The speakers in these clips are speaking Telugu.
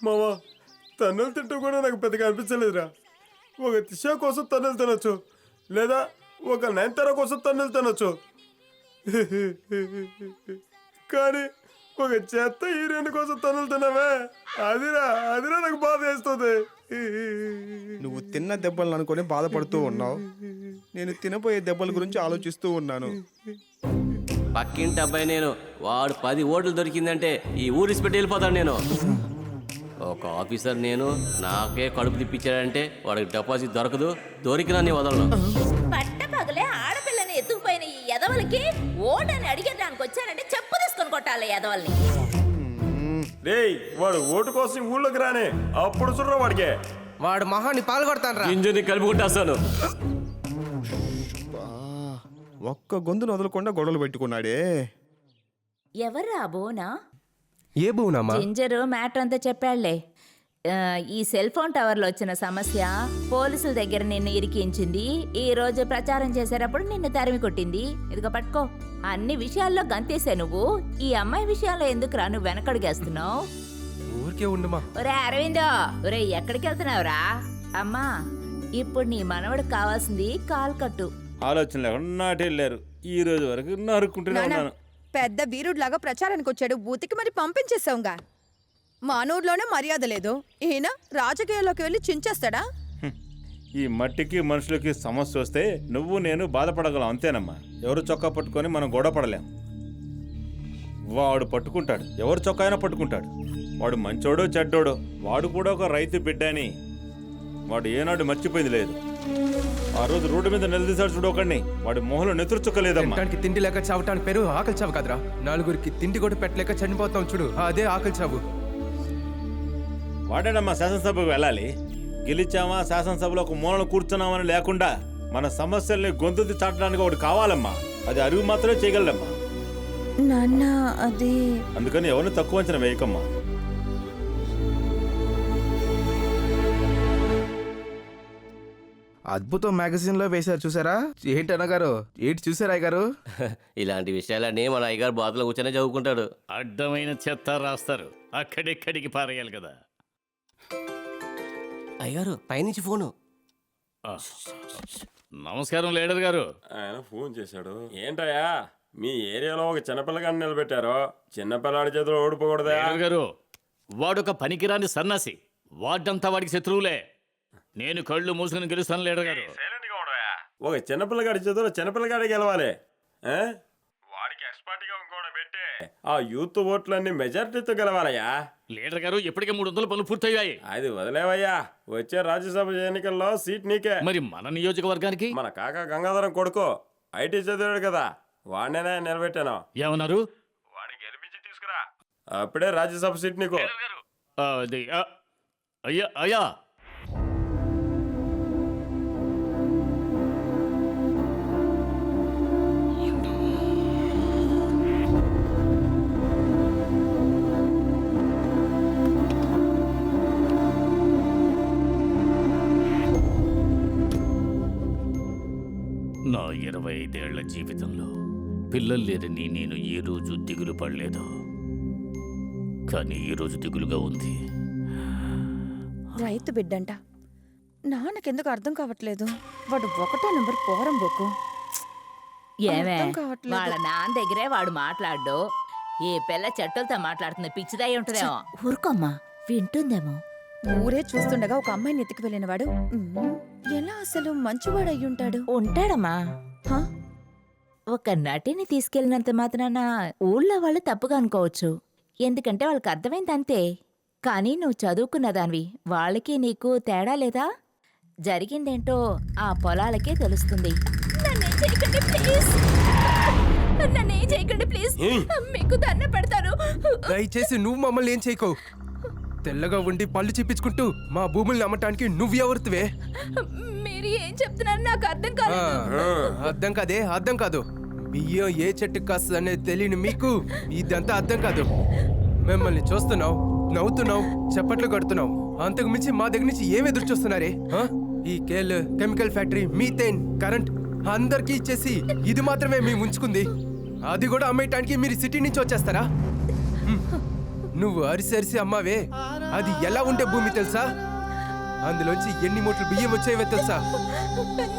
మావా తన్నులు తింటూ కూడా నాకు పెద్దగా అనిపించలేదురా. ఒక దిశ కోసం తన్నులు తినొచ్చు, లేదా ఒక నయనతార కోసం తన్నులు తినొచ్చు, కానీ ఒక చెత్త హీరోయిన్ కోసం తన్నులు తినవే, అదిరా నాకు బాధ వేస్తుంది. నువ్వు తిన్న దెబ్బలను అనుకొని బాధపడుతూ ఉన్నావు, నేను తినబోయే దెబ్బల గురించి ఆలోచిస్తూ ఉన్నాను. పక్కింటి అబ్బాయి నేను, వాడు 10 ఓట్లు దొరికిందంటే ఈ ఊరిసి పెట్టి వెళ్ళిపోతాను నేను. ఒక ఆఫీసర్ నేను, నాకే కడుపు తిప్పించాడంటే వాడికి డిపాజిట్ దొరకదు, దొరికినా నీ వదలను. పట్ట పగలే ఆడపిల్లని ఎత్తుకుపోయిన ఈ ఎదవలకి ఓటని అడిగేదానికి వచ్చారంటే చెప్పు తీసుకొని కొట్టాలి ఎదవల్ని. రేయ్ వాడు ఓటు కోసం ఊళ్ళోకి రానే, అప్పుడు చూడరా వాడికే. వాడు మొహాన్ని పాల్గొడతాను రా. గింజని కలిపి కొట్టేస్తాను. ఒక్క గొంతును వదలకుండా గొడవలు పెట్టుకున్నాడే. ఎవర్రా బోనా? ఏ బోనమ్మా? జింజరు మ్యాటర్ అంతా చెప్పాళ్లే. ఈ సెల్ ఫోన్ టవర్లో వచ్చిన సమస్య పోలీసుల దగ్గర నిన్ను ఇరికించింది. ఈ రోజు ప్రచారం చేసేటప్పుడు నిన్ను తరిమి కొట్టింది. ఇదిగో పట్టుకో. అన్ని విషయాల్లో గంతేసే నువ్వు. ఈ అమ్మాయి విషయాల్లో ఎందుకురా నువ్వు వెనకడుగేస్తున్నావు? ఊరికే ఉండుమా. ఒరే అరవిందో, ఒరే ఎక్కడికి వెళ్తున్నావురా? అమ్మా, ఇప్పుడు నీ మనవడికి కావాల్సింది కాల్ కట్టు. ఆలోచన లేకుండా నాటెళ్ళారు. ఈ రోజు వరకు నరుక్కుంటూనే ఉన్నాను. పెద్ద వీరుడిలాగా ప్రచారానికి వచ్చాడు, బూతికి మరి పంపించేసాంగా. మానూరులోనే మర్యాద లేదు, ఈయన రాజకీయాల్లోకి వెళ్ళి చించేస్తాడా? ఈ మట్టికి మనుషులకి సమస్య వస్తే నువ్వు నేను బాధపడగలం అంతేనమ్మా. ఎవరు చొక్కా పట్టుకొని మనం గొడవ పడలేం. వాడు పట్టుకుంటాడు, ఎవరు చొక్కా అయినా పట్టుకుంటాడు. వాడు మంచోడో చెడ్డోడో, వాడు కూడా ఒక రైతు బిడ్డ అని వాడు ఏనాడు మర్చిపోయింది లేదు. ఆ రోజు రోడ్డు మీద నిలదీశాడు చూడకండి, వాడి మొహంలో నెత్తురు చుక్కలేదమ్మా. తినడానికి తిండి లేక చావటానికి పేరు ఆకలి చావు కదరా. నలుగురికి తిండి కూడా పెట్టలేక చనిపోతాం చూడు, అదే ఆకలి చావు. వాడేనమ్మా శాసనసభకు వెళ్ళాలి. గెలిచామా శాసనసభలో ఒక మూలను కూర్చున్నామని లేకుండా మన సమస్యల్ని గొంతు చాటడానికి ఒకటి కావాలమ్మా. అది అరువు మాత్రమే చేయగలడమ్మా. నాన్న అది అందుకని ఎవరిని తక్కువ అంచనా వేయకమ్మా. అద్భుతం మ్యాగజైన్ లో వేశారు చూసారా? ఏంటి అన్నగారు, ఏంటి చూసారా అయ్యగారు? ఇలాంటి విషయాలన్నీ మన అయ్యగారు బాధలో కూర్చొని చదువుకుంటాడు. అడ్డమైన చెత్త రాస్తారు, అక్కడెక్కడికి పారేయాలి కదా. అయ్యగారు పైనుంచి ఫోను. నమస్కారం లీడర్ గారు. ఆయన ఫోన్ చేశాడు. ఏంటయ్యా మీ ఏరియాలో ఒక చిన్నపిల్లగాడిని నిలబెట్టారు, చిన్నపిల్లాడి చేతిలో ఓడిపోకూడదా? లీడర్ గారు, వాడొక పనికిరాని సన్నాసి, వాడంతా వాడికి శత్రువులే. నేను కళ్ళు మూసుకుని గెలుస్తాను లీడర్ గారు. ఒక చిన్నపిల్లగాడి చేతిలో చిన్నపిల్లగాడి గెలవాలి. వాడికి ఎక్స్పర్ట్గా ఇంకోటి పెట్టే ఆ యూత్ ఓట్లన్నీ మెజారిటీతో గెలవాలయ్యా. లీడర్ గారు, ఇప్పటికే 300 పనులు పూర్తయ్యాయి. అది వదిలేవయ్యా, వచ్చే రాజ్యసభ ఎన్నికల్లో సీట్ నీకే. మరి మన నియోజకవర్గానికి మన కాకా గంగాధరం కొడుకు ఐటీ చదివాడు కదా, వాడినే నిలబెట్టాను. ఏమన్నారు? వాడిని గెలిపించి తీసుకురా, అప్పుడే రాజ్యసభ సీట్ నీకు. అయ్యా అయ్యా, నా 25 ఏళ్ల జీవితంలో పిల్లలు లేరని నేను ఏ రోజు దిగులు పడలేదు. కానీ ఈరోజు దిగులుగా ఉంది. రైతు బిడ్డంట, నాన్నకెందుకు అర్థం కావట్లేదు. వాడు 1వ నెంబర్ పోరం బొక్కు. ఏమే అర్థం కావట్లేదు. వాళ్ళ నాన్న దగ్గరే వాడు మాట్లాడు. ఏ పిల్ల చెట్టులతో మాట్లాడుతుంది, పిచ్చిదాయి ఉంటుందేమో. ఊరుకోమ్మా, వింటుందేమో. ఊరే చూస్తుండగా ఒక అమ్మాయిని ఎత్తుకు వెళ్ళిన వాడు ఎలా అసలు మంచివాడు అయ్యుంటాడు? ఉంటాడమ్మా. హా? ఒక నటిని తీసుకెళ్ళినంత మాత్రాన ఊళ్ళో వాళ్ళు తప్పుగా అనుకోవచ్చు, ఎందుకంటే వాళ్ళకి అర్థమైంది అంతే. కానీ నువ్వు చదువుకున్న దానివి, వాళ్ళకి నీకు తేడా లేదా? జరిగిందేంటో ఆ పొలాలకే తెలుస్తుంది. నన్నేం చేయకండి ప్లీజ్, మీకు దండ పెడతాను. దయచేసి నువ్వు మమ్మల్ని ఏం చేయకో. తెల్లగా ఉండి పళ్ళు చిప్పించుకుంటూ మా భూముల్ని అమ్మటానికి నువ్వెవరుతువే? మీరు ఏం చెప్తున్నారు నాకు అర్థం కాదు. అర్థం కాదే, అర్థం కాదు. బియ్యం ఏ చెట్టుకు కాస్తుంది అనేది తెలియని మీకు ఇదంతా అర్థం కాదు. మిమ్మల్ని చూస్తున్నావు, నవ్వుతున్నావు, చప్పట్లు కడుతున్నావు. అంతకు మించి మా దగ్గర నుంచి ఏం ఎదురు చూస్తున్నారే? ఈ కేల్ కెమికల్ ఫ్యాక్టరీ, మీథేన్, కరెంట్ అందరికీ ఇచ్చేసి ఇది మాత్రమే మేము ఉంచుకుంది. అది కూడా అమ్మేయటానికి మీరు సిటీ నుంచి వచ్చేస్తారా? నువ్వు అరిసి అరిసి అమ్మావే అది ఎలా ఉండే భూమి తెలుసా? అందులోంచి ఎన్ని మూటలు బియ్యం వచ్చాయో తెలుసా?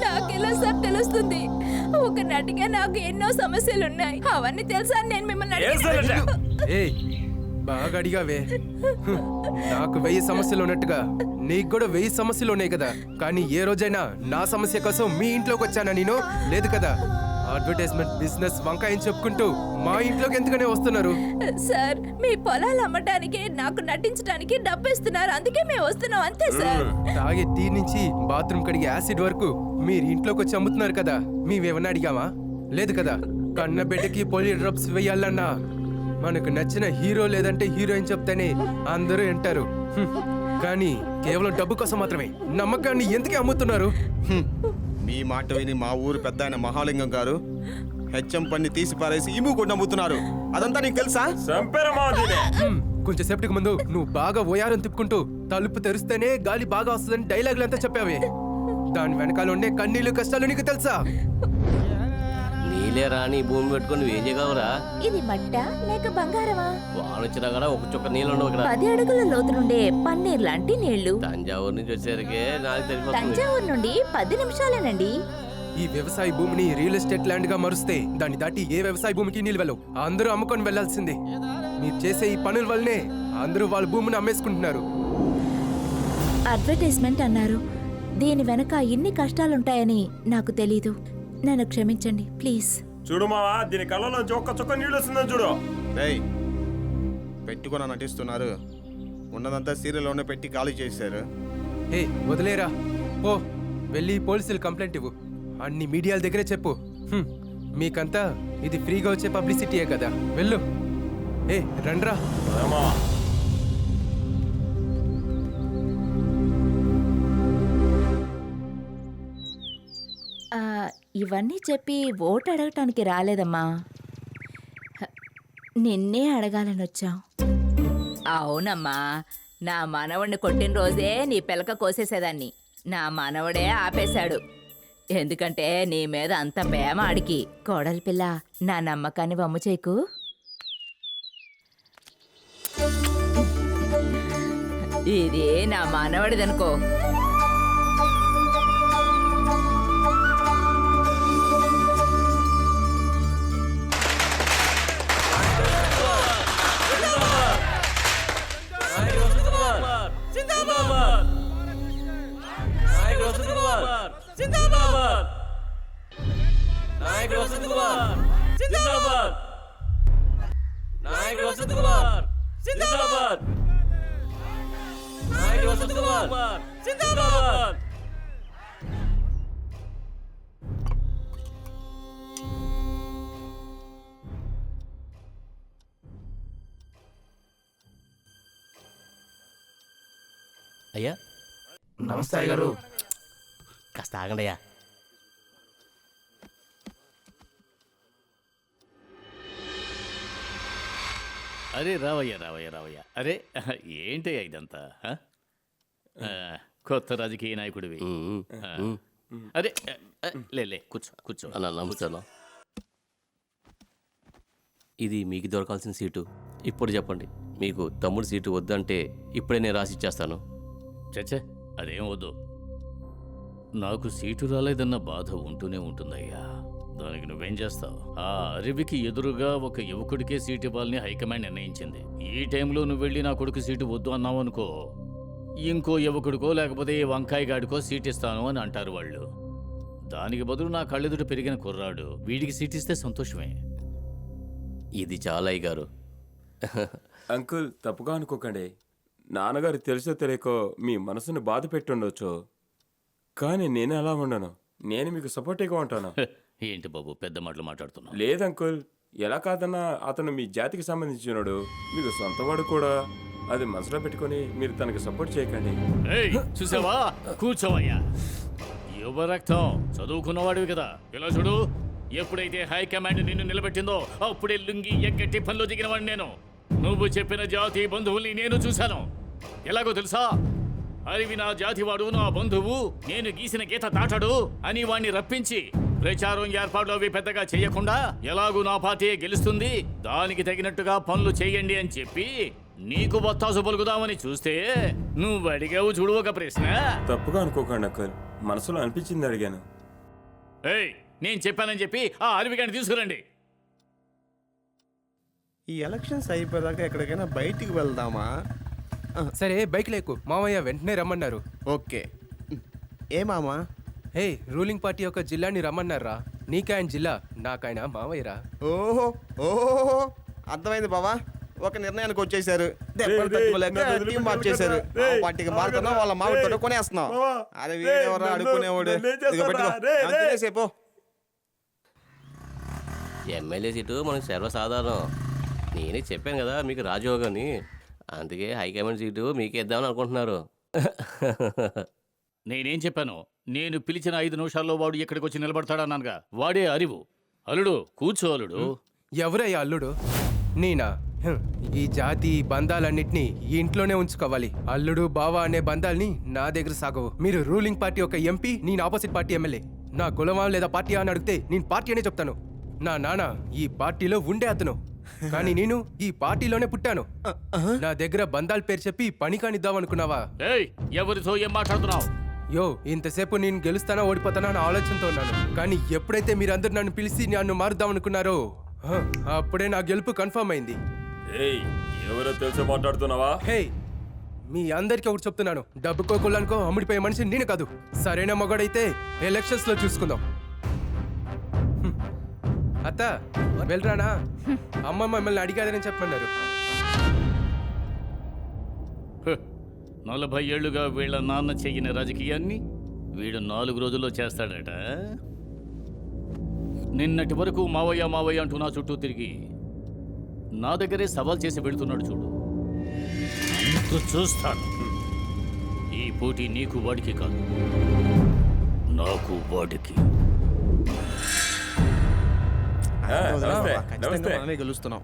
నాకెలా సార్ తెలుస్తుంది? ఒక నటిగా నాకు ఎన్నో సమస్యలున్నాయి. అవన్నీ తెలుసా అని నేను మిమ్మల్ని అడిగాను. ఏయ్ బాగా అడిగావే. నాకు 1000 సమస్యలు ఉన్నట్టుగా నీకు కూడా 1000 సమస్యలు ఉన్నాయి కదా. కానీ ఏ రోజైనా నా సమస్య కోసం మీ ఇంట్లోకి వచ్చానా నేను? లేదు కదా. అడ్వర్టైజ్మెంట్ బిజినెస్ వంకాయని చెప్పుకుంటూ మా ఇంట్లోకి ఎందుకనే వస్తున్నారు? సార్ మీ పొలాలు అమ్మటానికి నాకు నటించడానికి డబ్బు ఇస్తున్నారు, అందుకే మేము వస్తున్నాం అంతే సార్. తాగే టీ నుంచి బాత్రూమ్ కడిగే యాసిడ్ వరకు మీరు ఇంట్లోకి వచ్చి అమ్ముతున్నారు కదా. మేమేమన్నా అడిగామా? లేదు కదా. కన్న బిడ్డకి పోలియో డ్రాప్స్ వేయాలన్నా మనకు నచ్చిన హీరో లేదంటే హీరోయిన్ చెప్తేనే అందరూ వింటారు. కానీ కేవలం డబ్బు కోసం మాత్రమే నమ్మకాన్ని ఎందుకే అమ్ముతున్నారు? మీ మాట విని మా ఊరు పెద్ద ఆయన మహాలింగం గారు హెచ్చం పన్ని తీసి పారేసి ఇము కూడా నమ్ముతున్నారు. అదంతా నీకు తెలుసా? కొంచెం సేపటికి ముందు నువ్వు బాగా ఓయారం తిప్పుకుంటూ తలుపు తెరిస్తేనే గాలి బాగా వస్తుందని డైలాగులు అంతా చెప్పావే. దాని వెనకాల ఉండే కన్నీళ్ళు కష్టాలు నీకు తెలుసా? నీలే రాని భూమి పెట్టుకొని నువ్వేం చేయగలరా? ఇది మట్ట లేక బంగారమా? వాన వచ్చినా కూడా ఒక చుక్క నీళ్ళు ఉండవు ఇక్కడ. 10 అడుగుల లోతు నుండే పన్నీర్ లాంటి నీళ్లు. తంజావూరు నుంచి వచ్చేసరికి నాకు తెలిసిపోతుంది. తంజావూరు నుండి 10 నిమిషాలేనండి. ఈ వ్యవసాయ భూమిని రియల్ ఎస్టేట్ ల్యాండ్ గా మరుస్తే దాన్ని దాటి ఏ వ్యవసాయ భూమికి నీళ్ళు వెళ్ళవు. అందరూ అమ్ముకొని వెళ్లాల్సిందే. మీరు చేసే ఈ పనుల వల్లనే అందరూ వాళ్ళ భూమిని అమ్మేసుకుంటున్నారు. అడ్వర్టైజ్మెంట్ అన్నారు. దీని వెనక ఇన్ని కష్టాలుంటాయని నాకు తెలీదు. నన్ను క్షమించండి ప్లీజ్. చూడు మావా, దీని కళ్ళలోంచి ఒక్క చుక్క నీళ్ళు వస్తుందని చూడు. రేయ్ పెట్టుకొని నటిస్తున్నారు. ఉన్నదంతా సీరియల్లోనే పెట్టి ఖాళీ చేశారు. ఏ వదిలేరా ఓ వెళ్ళి పోలీసులు కంప్లైంట్ ఇవ్వు. అన్ని మీడియాల దగ్గరే చెప్పు. మీకంతా ఇది ఫ్రీగా వచ్చే పబ్లిసిటీయే కదా. వెళ్ళు. ఏ రండ్రా. మావా ఇవన్నీ చెప్పి ఓటు అడగటానికి రాలేదమ్మా. నిన్నే అడగాలని వచ్చాం. అవునమ్మా, నా మనవడిని కొట్టిన రోజే నీ పిలక కోసేసేదాన్ని. నా మనవడే ఆపేశాడు. ఎందుకంటే నీ మీద అంత ప్రేమ ఆడికి. కోడలి పిల్ల, నా నమ్మకాన్ని వమ్ము చేయకు. ఇది నా మనవడిదనుకో. అయ్యా నమస్తే గారు. కాస్త ఆగండి అయ్యా. అరే రావయ్యా రావయ్యా రావయ్యా. అరే ఏంటయ్యా ఇదంతా? కొత్త రాజకీయ నాయకుడివి. అరే లే కూర్చో కూర్చో. అన్న నమస్తే అన్న. ఇది మీకు దొరకాల్సిన సీటు. ఇప్పుడు చెప్పండి, మీకు తమ్ముడు సీటు వద్దంటే ఇప్పుడే నేను రాసి ఇచ్చేస్తాను. చచ్చే అదేం వద్దు. నాకు సీటు రాలేదన్న బాధ ఉంటూనే ఉంటుందయ్యా. దానికి నువ్వేం చేస్తావు? ఆ అరివికి ఎదురుగా ఒక యువకుడికే సీటు ఇవ్వాలని హైకమాండ్ నిర్ణయించింది. ఈ టైంలో నువ్వు వెళ్ళి నా కొడుకు సీటు వద్దు అన్నావు అనుకో, ఇంకో యువకుడికో లేకపోతే వంకాయ గాడికో సీట్ ఇస్తాను అని అంటారు వాళ్ళు. దానికి బదులు నా కళ్ళెదుట పెరిగిన కుర్రాడు, వీడికి సీట్ ఇస్తే సంతోషమే. ఇది చాలా అయ్యగారు. అంకుల్ తప్పుగా అనుకోకండి. నాన్నగారు తెలుసో తెలియకో మీ మనసుని బాధ పెట్టుండొచ్చు. కానీ నేను అలా ఉండను. నేను మీకు సపోర్టివ్గా ఉంటాను. ఏంటి బాబు పెద్ద మాటలు మాట్లాడుతున్నావు? లేదు అంకుల్, ఎలా కాదన్నా అతను మీ జాతికి సంబంధించినడు, మీకు సొంతవాడు కూడా. అది మనసులో పెట్టుకొని మీరు తనకి సపోర్ట్ చేయకండి. ఏయ్, చూసావా? కూర్చోవయ్యా. యువ రక్తం, చదువుకున్నవాడివి కదా. ఇలా చూడు, ఎప్పుడైతే హైకమాండ్ నిన్ను నిలబెట్టిందో అప్పుడే లుంగి ఎగ్గట్టి పనిలో దిగినవాడిని నేను. నువ్వు చెప్పిన జాతి బంధువుల్ని నేను చూశాను. ఎలాగో తెలుసా? అరివి నా జాతివాడు, నా బంధువు, నేను గీసిన గీత దాటాడు అని వాణ్ణి రప్పించి ప్రచారం ఏర్పాట్లు అవి పెద్దగా చెయ్యకుండా ఎలాగూ నా పార్టీ గెలుస్తుంది, దానికి తగినట్టుగా పనులు చేయండి అని చెప్పి నీకు బత్తాసు పలుకుదామని చూస్తే నువ్వు అడిగావు చూడు ఒక ప్రశ్న. తప్పుగా అనుకోకండి అంకుల్, మనసులో అనిపించింది అడిగాను. ఏయ్, నేను చెప్పానని చెప్పి ఆ అరవిగాని తీసుకురండి. ఈ ఎలక్షన్స్ అయిపోయాక ఎక్కడికైనా బయటికి వెళ్దామా? సరే బైక్ లేకు, మామయ్య వెంటనే రమ్మన్నారు. ఓకే. ఏ మామా? హే, రూలింగ్ పార్టీ యొక్క జిల్లాని రమ్మన్నారా. నీకాయన జిల్లా, నాకాయన మామయ్యరా. ఓహో ఓహో, అర్థమైంది బావా. ఒక నిర్ణయానికి వచ్చేసారు. దెబ్బలు తట్టుకోలేక టీం మార్చేశారు. ఆ పార్టీకి మారుతున్నాం, వాళ్ళ మామిడి కొనేస్తున్నాం. అరే వీడెవరా అడుక్కునేవాడు? ఇదిగో పెట్టుకో, అంతేసేపు. ఎమ్మెల్యే సీటు మనకు సర్వసాధారణం. నేనే చెప్పాను కదా మీకు రాజయోగం అని. అందుకే హైకమాండ్ సీటు మీకే ఇద్దామని అనుకుంటున్నారు. నేనేం చెప్పాను? నేను పిలిచిన 5 నిమిషాల్లో వాడు ఇక్కడికి వచ్చి నిలబడతాడన్నానుగా. వాడే అరివు. అల్లుడు కూర్చో అల్లుడు. ఎవరయ్యా అల్లుడు? నేనా? ఈ జాతి బంధాలన్నిటినీ ఈ ఇంట్లోనే ఉంచుకోవాలి. అల్లుడు బావ అనే బంధాల్ని నా దగ్గర సాగవు. మీరు రూలింగ్ పార్టీ ఒక ఎంపీ, నేను ఆపోజిట్ పార్టీ ఎమ్మెల్యే. నా కులమా లేదా పార్టీ అని అడిగితే నేను పార్టీ అనే చెప్తాను. నా నాన్న ఈ పార్టీలో ఉండే అతను, కానీ నేను ఈ పార్టీలోనే పుట్టాను. నా దగ్గర బంధాల పేరు చెప్పి పని కానిద్దాం అనుకున్నావా? ఏయ్, ఎవరితో ఏం మాట్లాడుతున్నావు? యో, ఇంతసేపు నేను గెలుస్తానా ఓడిపోతానా అని ఆలోచనతో ఉన్నాను. కానీ ఎప్పుడైతే మీరందరూ నన్ను పిలిచి నన్ను మారుద్దాం అనుకున్నారో అప్పుడే నా గెలుపు కన్ఫర్మ్ అయింది. ఏయ్, ఎవరో తెలిసి మాట్లాడుతున్నావా? హే, మీ అందరికీ ఒకటి చెప్తున్నాను, డబ్బుకో కుళ్ళానికో అమ్ముడిపోయే మనిషి నేను కాదు. సరైన మగాడైతే ఎలక్షన్స్ లో చూసుకుందాం. అత్త వెళ్ళరానా? అమ్మ మిమ్మల్ని అడిగాదని చెప్పమన్నారు. 40 ఏళ్లుగా వీళ్ళ నాన్న చెయ్యని రాజకీయాన్ని వీడు 4 రోజుల్లో చేస్తాడట. నిన్నటి వరకు మావయ్య మావయ్య అంటూ నా చుట్టూ తిరిగి నా దగ్గరే సవాల్ చేసి వెళుతున్నాడు చూడు. ఇప్పుడు చూస్తాను. ఈ పోటీ నీకు వాడికి కాదు, నాకు వాడికి. నమస్తే, ఖచ్చితంగా నమస్తే. మనమే గెలుస్తున్నాం.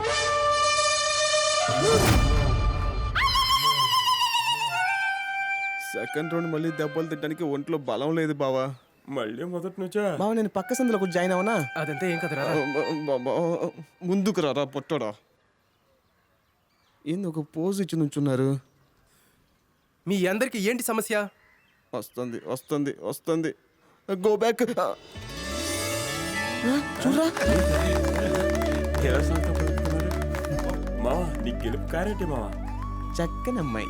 సెకండ్ రౌండ్ మళ్ళీ దెబ్బలు తిట్టడానికి ఒంట్లో బలం లేదు బావా. మళ్ళీ మొదటి నుంచా? బావా, నేను పక్క సందులో కొంచెం జాయిన్ అవనా? అదంతా ఏం కదరా. ముందుకు రారా పొట్టడా. ఏంది ఒక పోజ్ ఇచ్చి నుంచున్నారు? మీ అందరికి ఏంటి సమస్య? వస్తుంది వస్తుంది వస్తుంది. Go back. చూడరా, ఎలా సంతోషపడుతున్నారు? మావా, నీ గెలుపు కారేంటి మావా? చక్కని అమ్మాయి.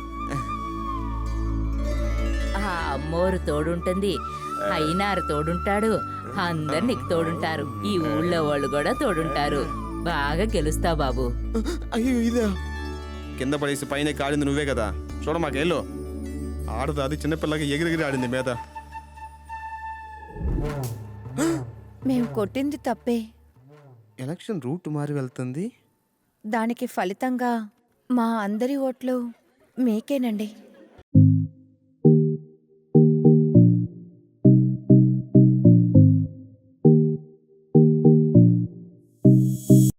ఆ అమ్మోరు తోడుంటుంది, అయినారు తోడుంటాడు, అందరు నీకు తోడుంటారు. ఈ ఊళ్ళో వాళ్ళు కూడా తోడుంటారు. బాగా గెలుస్తావు బాబు. అయ్యో ఇదా? కింద పడేసి పైన కాడింది నువ్వే కదా. చూడ మాకేళ్ళు ఆడదు, అది చిన్నపిల్లకి ఎగిరిగిరి ఆడింది మీద. మేము కొట్టింది తప్పే. ఎలక్షన్ రూట్ మారి వెళ్తుంది. దానికి ఫలితంగా మా అందరి ఓట్లు మీకేనండి.